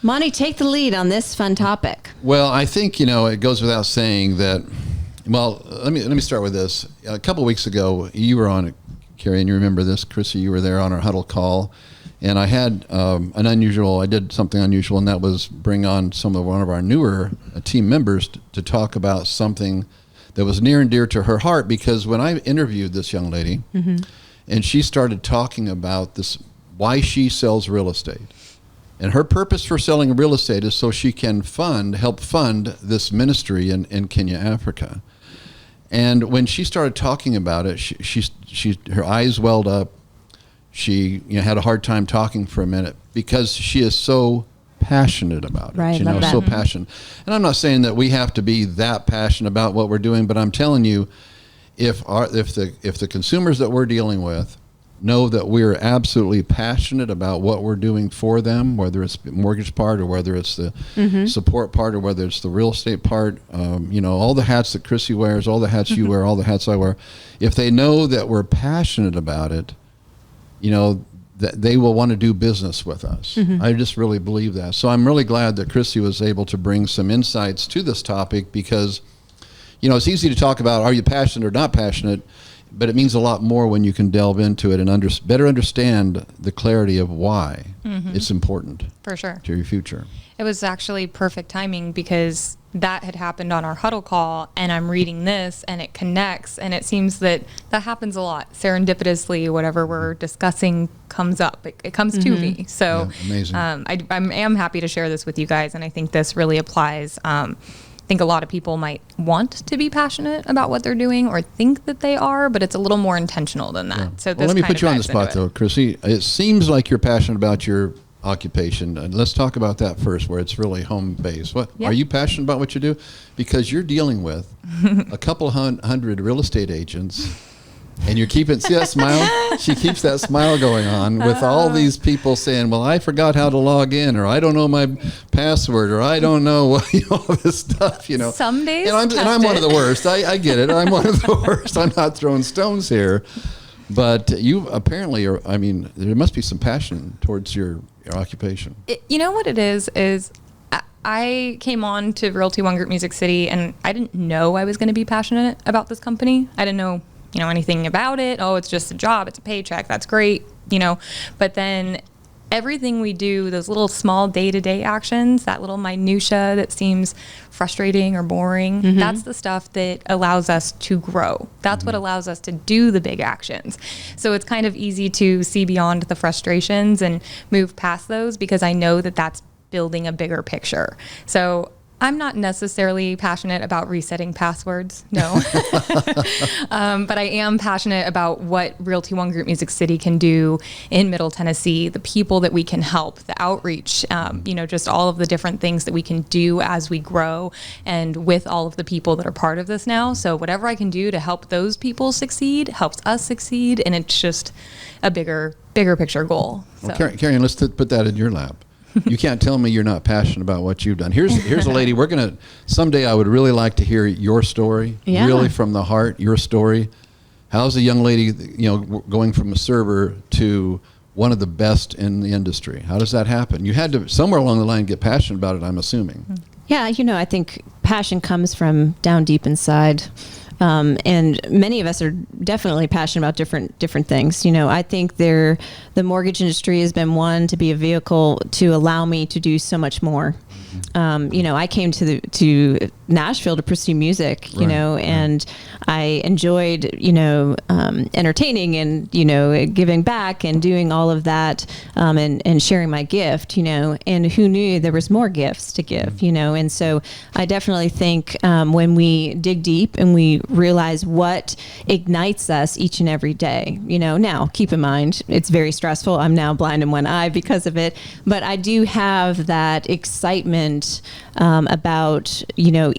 Monty, take the lead on this fun topic. Well, I think, it goes without saying that, let me start with this. A couple of weeks ago, you were on, Carrie, and you remember this, Chrissy, you were there on our huddle call, and I had I did something unusual, and that was bring on one of our newer team members to talk about something that was near and dear to her heart, because when I interviewed this young lady, and she started talking about this, why she sells real estate. And her purpose for selling real estate is so she can help fund this ministry in Kenya, Africa. And when she started talking about it, her eyes welled up. She had a hard time talking for a minute because she is so passionate about it. Right, love that. So passionate. And I'm not saying that we have to be that passionate about what we're doing, but I'm telling you, if the consumers that we're dealing with know that we're absolutely passionate about what we're doing for them, whether it's the mortgage part or whether it's the support part or whether it's the real estate part, all the hats that Chrissy wears, all the hats you wear, all the hats I wear, if they know that we're passionate about it, that they will want to do business with us. I just really believe that. So I'm really glad that Chrissy was able to bring some insights to this topic, because it's easy to talk about, are you passionate or not passionate? But it means a lot more when you can delve into it and better understand the clarity of why it's important. For sure. To your future. It was actually perfect timing, because that had happened on our huddle call, and I'm reading this and it connects, and it seems that happens a lot. Serendipitously, whatever we're discussing comes up. It comes to me. So amazing. I am happy to share this with you guys, and I think this really applies. I think a lot of people might want to be passionate about what they're doing or think that they are, but it's a little more intentional than that. Yeah. So this let me put you on the spot, though, Chrissy. It seems like you're passionate about your occupation, and let's talk about that first, where it's really home base. Are you passionate about what you do? Because you're dealing with a couple hundred real estate agents, and you're keeping, see that smile? She keeps that smile going on with all these people saying, well, I forgot how to log in, or I don't know my password, or I don't know, all this stuff, Some days, and I'm one of the worst. I get it. I'm one of the worst. I'm not throwing stones here. But you apparently are, there must be some passion towards your occupation. You know what it is I came on to Realty One Group Music City, and I didn't know I was going to be passionate about this company. I didn't know anything about it. Oh, it's just a job. It's a paycheck. That's great. But then everything we do, those little small day-to-day actions, that little minutia that seems frustrating or boring, that's the stuff that allows us to grow. That's what allows us to do the big actions. So it's kind of easy to see beyond the frustrations and move past those, because I know that that's building a bigger picture. So I'm not necessarily passionate about resetting passwords, no. But I am passionate about what Realty One Group Music City can do in Middle Tennessee, the people that we can help, the outreach, just all of the different things that we can do as we grow, and with all of the people that are part of this now. So whatever I can do to help those people succeed helps us succeed, and it's just a bigger picture goal. Well, Carrie, let's put that in your lap. You can't tell me you're not passionate about what you've done. Here's a lady. Someday I would really like to hear your story, really from the heart, your story. How's a young lady, going from a server to one of the best in the industry? How does that happen? You had to, somewhere along the line, get passionate about it, I'm assuming. Yeah, I think passion comes from down deep inside. And many of us are definitely passionate about different things. I think the mortgage industry has been one to be a vehicle to allow me to do so much more. I came to Nashville to pursue music, and I enjoyed, entertaining and, giving back and doing all of that, and sharing my gift, and who knew there was more gifts to give, and so I definitely think, when we dig deep and we realize what ignites us each and every day, now keep in mind, it's very stressful. I'm now blind in one eye because of it, but I do have that excitement about,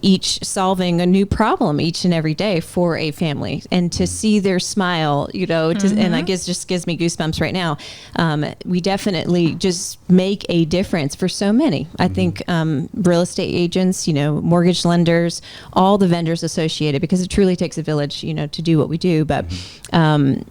each solving a new problem each and every day for a family, and to see their smile, and I guess just gives me goosebumps right now. We definitely just make a difference for so many. I think real estate agents, mortgage lenders, all the vendors associated, because it truly takes a village, to do what we do. But, and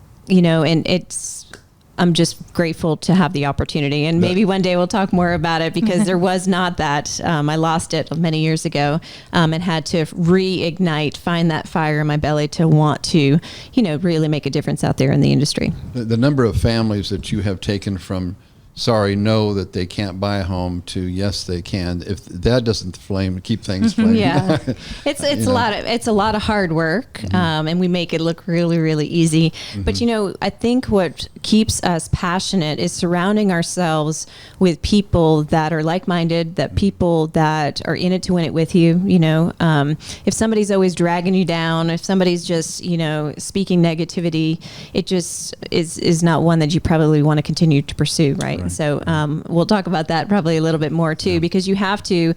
I'm just grateful to have the opportunity, and maybe one day we'll talk more about it, because there was not that. I lost it many years ago, and had to reignite, find that fire in my belly to want to, really make a difference out there in the industry. The number of families that you have taken from sorry, no, that they can't buy a home, to yes, they can. If that doesn't keep things flaming. Yeah, it's a lot of hard work, and we make it look really, really easy. But I think what keeps us passionate is surrounding ourselves with people that are like-minded, that people that are in it to win it with you. If somebody's always dragging you down, if somebody's just speaking negativity, it just is not one that you probably want to continue to pursue, right? So we'll talk about that probably a little bit more too, because you have to,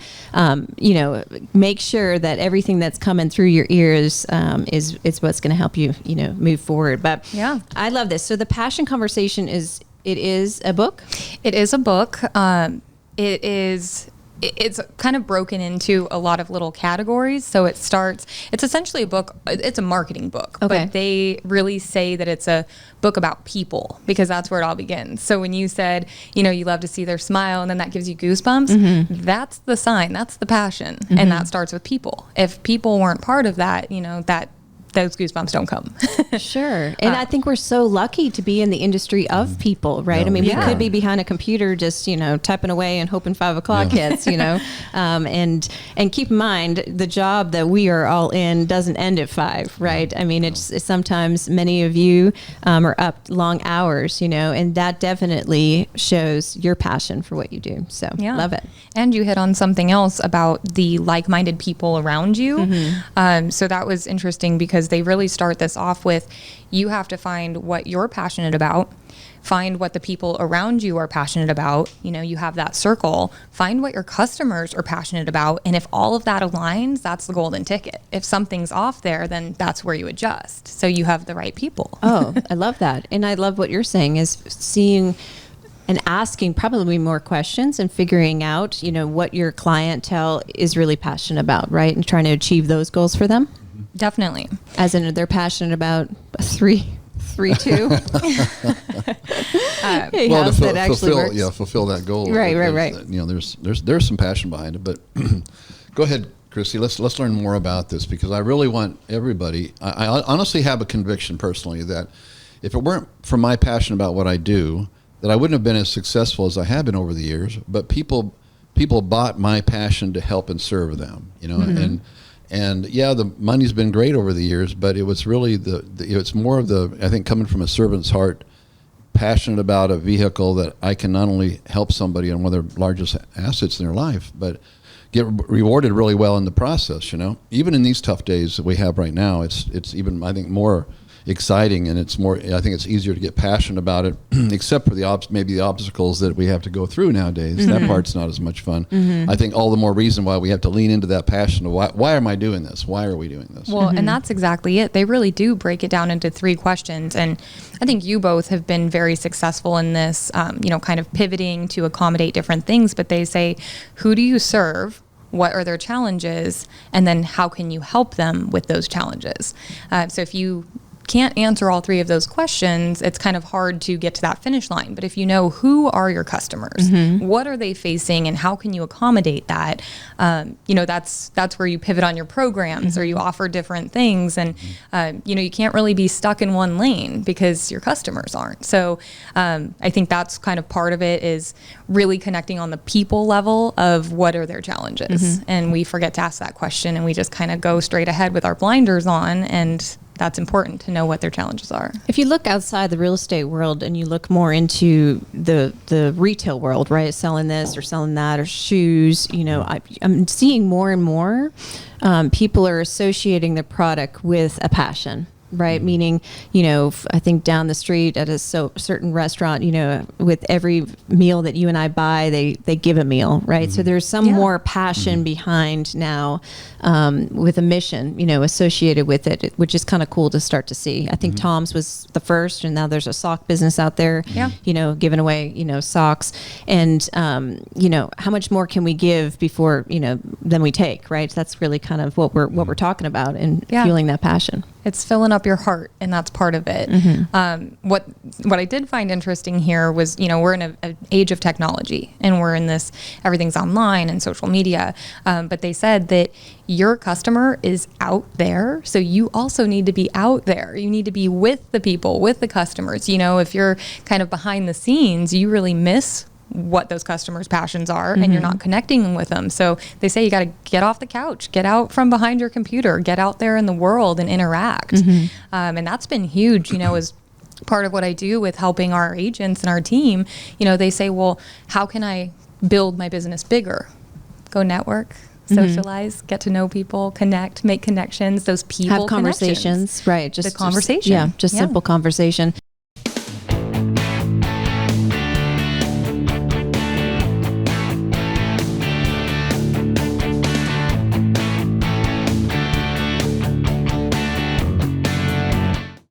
make sure that everything that's coming through your ears is what's going to help you, move forward. But yeah, I love this. So the passion conversation is a book. It is a book. It's kind of broken into a lot of little categories. So it's essentially a book. It's a marketing book, but they really say that it's a book about people, because that's where it all begins. So when you said, you love to see their smile, and then that gives you goosebumps, that's the sign, that's the passion. And that starts with people. If people weren't part of that, those goosebumps don't come. Sure. And I think we're so lucky to be in the industry of people, right? I mean, we could be behind a computer just, typing away and hoping 5 o'clock hits, and keep in mind, the job that we are all in doesn't end at 5, right? I mean, it's sometimes many of you are up long hours, and that definitely shows your passion for what you do. So love it. And you hit on something else about the like-minded people around you. So that was interesting, because they really start this off with, you have to find what you're passionate about, find what the people around you are passionate about. You have that circle, find what your customers are passionate about. And if all of that aligns, that's the golden ticket. If something's off there, then that's where you adjust, so you have the right people. Oh, I love that. And I love what you're saying, is seeing and asking probably more questions and figuring out, what your clientele is really passionate about, right? And trying to achieve those goals for them. Definitely. As in, they're passionate about 3-2. Fulfill that goal. Right. There's some passion behind it. But go ahead, Chrissy. Let's learn more about this, because I really want everybody. I honestly have a conviction personally that if it weren't for my passion about what I do, that I wouldn't have been as successful as I have been over the years. But people bought my passion to help and serve them. And the money's been great over the years, but it was really it's more of I think, coming from a servant's heart, passionate about a vehicle that I can not only help somebody on one of their largest assets in their life, but get rewarded really well in the process. Even in these tough days that we have right now, it's even, I think, more exciting, and it's more, I think it's easier to get passionate about it, except for maybe the obstacles that we have to go through nowadays. That part's not as much fun. I think all the more reason why we have to lean into that passion of why am I doing this? Why are we doing this? Well, and that's exactly it. They really do break it down into 3 questions. And I think you both have been very successful in this, kind of pivoting to accommodate different things. But they say, who do you serve? What are their challenges? And then how can you help them with those challenges? So if you can't answer all 3 of those questions, it's kind of hard to get to that finish line. But if you know, who are your customers, what are they facing, and how can you accommodate that, that's where you pivot on your programs, or you offer different things. And you can't really be stuck in one lane, because your customers aren't. So I think that's kind of part of it, is really connecting on the people level of what are their challenges. And we forget to ask that question, and we just kind of go straight ahead with our blinders on, and that's important to know what their challenges are. If you look outside the real estate world and you look more into the retail world, right, selling this or selling that, or shoes, I'm seeing more and more people are associating the product with a passion. Right. Meaning, I think down the street at a certain restaurant, with every meal that you and I buy, they give a meal. Right. So there's some more passion behind now, with a mission, associated with it, which is kind of cool to start to see. I think Tom's was the first, and now there's a sock business out there, giving away, socks. And, how much more can we give before, than we take? Right. That's really kind of what we're talking about, and fueling that passion. It's filling up your heart, and that's part of it. What I did find interesting here was, we're in an age of technology, and we're in this, everything's online and social media. But they said that your customer is out there, so you also need to be out there. You need to be with the people, with the customers. If you're kind of behind the scenes, you really miss what those customers' passions are, and you're not connecting with them. So they say you got to get off the couch, get out from behind your computer, get out there in the world and interact. And that's been huge, as part of what I do with helping our agents and our team. They say, well, how can I build my business bigger? Go network, socialize, get to know people, connect, make connections, those people have conversations, right? The conversation. Just simple conversation.